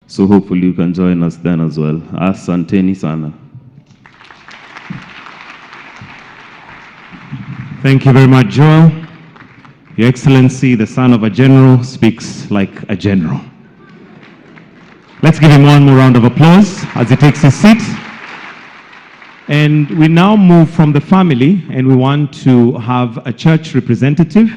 So hopefully you can join us then as well. Asanteni sana. Thank you very much, Joel. Your Excellency, the son of a general, speaks like a general. Let's give him one more round of applause as he takes his seat. And we now move from the family, and we want to have a church representative.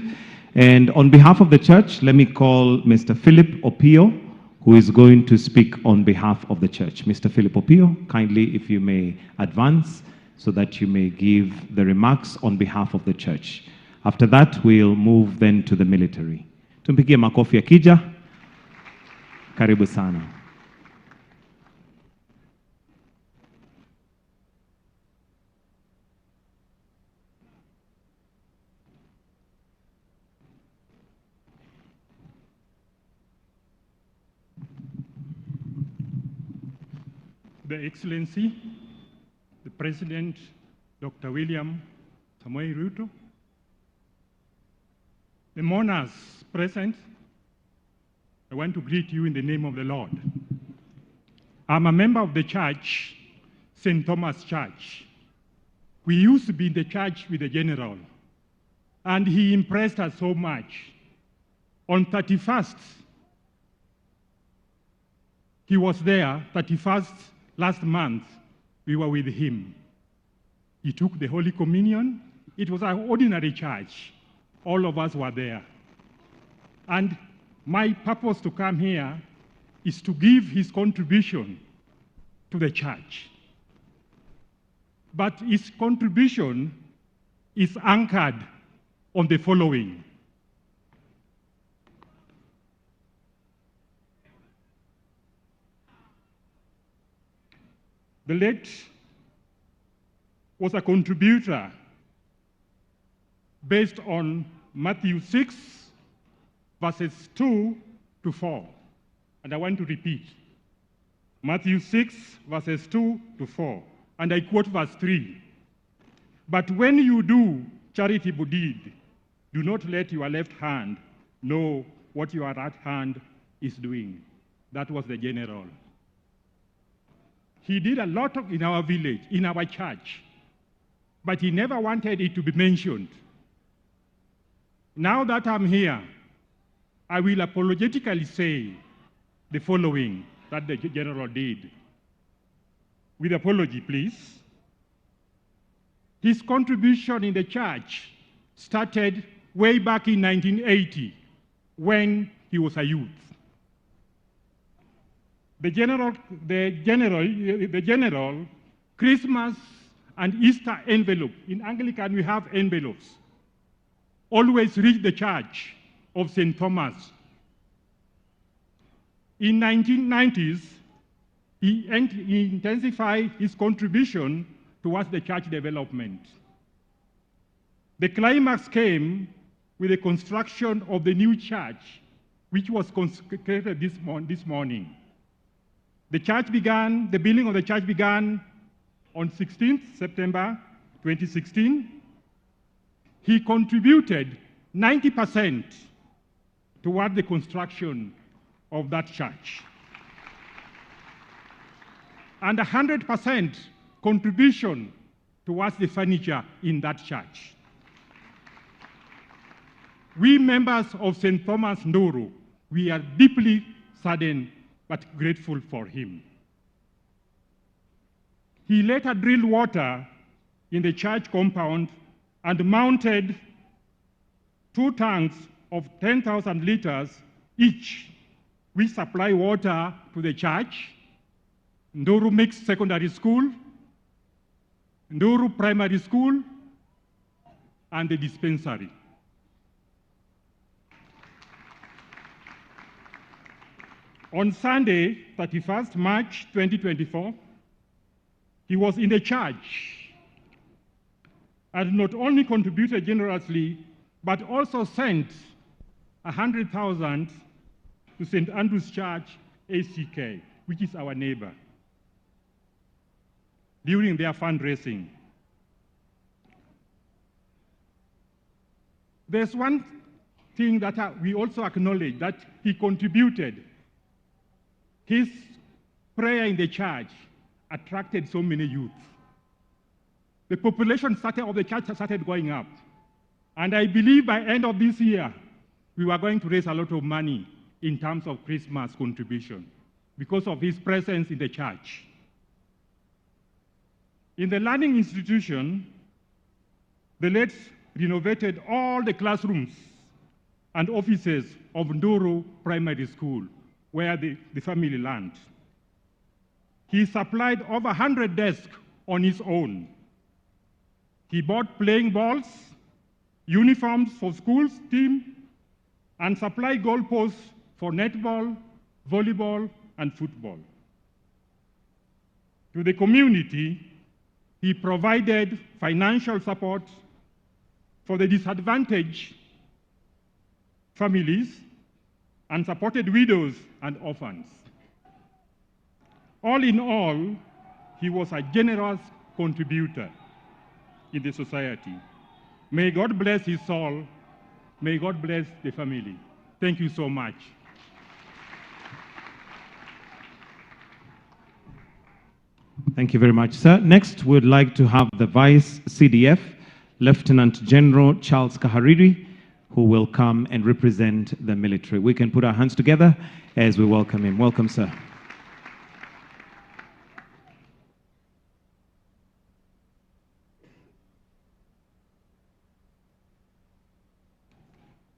And on behalf of the church, let me call Mr. Philip Opio, who is going to speak on behalf of the church. Mr. Philip Opio, kindly, if you may advance so that you may give the remarks on behalf of the church. After that, we'll move then to the military. Tumpigie makofi akija. Karibu sana. The Excellency, the President, Dr. William Samoei Ruto, the mourners present, I want to greet you in the name of the Lord. I'm a member of the church, St. Thomas Church. We used to be in the church with the general, and he impressed us so much. On 31st, he was there, 31st last month, we were with him. He took the Holy Communion. It was an ordinary church. All of us were there. And my purpose to come here is to give his contribution to the church. But his contribution is anchored on the following. The late was a contributor based on Matthew 6, verses 2 to 4. And I want to repeat. Matthew 6, verses 2 to 4. And I quote verse 3. But when you do charitable deed, do not let your left hand know what your right hand is doing. That was the general. He did a lot in our village, in our church, but he never wanted it to be mentioned. Now that I'm here, I will apologetically say the following that the general did. With apology, please. His contribution in the church started way back in 1980 when he was a youth. The general, Christmas and Easter envelope, in Anglican we have envelopes, always reach the church of St. Thomas. In 1990s, he intensified his contribution towards the church development. The climax came with the construction of the new church, which was consecrated this morning. The building of the church began on 16th September 2016. He contributed 90% toward the construction of that church. And 100% contribution towards the furniture in that church. We members of St. Thomas Nduru, we are deeply saddened but grateful for him. He later drilled water in the church compound and mounted 2 tanks of 10,000 liters each, which supply water to the church, Nduru Mixed Secondary School, Nduru Primary School, and the dispensary. On Sunday, 31st March 2024, he was in the church and not only contributed generously, but also sent 100,000 to St. Andrew's Church, ACK, which is our neighbor, during their fundraising. There's one thing that we also acknowledge that he contributed. His prayer in the church attracted so many youth. The population of the church started going up. And I believe by end of this year, we were going to raise a lot of money in terms of Christmas contribution because of his presence in the church. In the learning institution, the late renovated all the classrooms and offices of Nduru Primary School, where the family learned. He supplied over 100 desks on his own. He bought playing balls, uniforms for schools team, and supplied goalposts for netball, volleyball, and football. To the community, he provided financial support for the disadvantaged families and supported widows and orphans. All in all, he was a generous contributor in the society. May God bless his soul. May God bless the family. Thank you so much. Thank you very much, sir. Next, we'd like to have the Vice CDF, Lieutenant General Charles Kahariri, who will come and represent the military. We can put our hands together as we welcome him. Welcome, sir.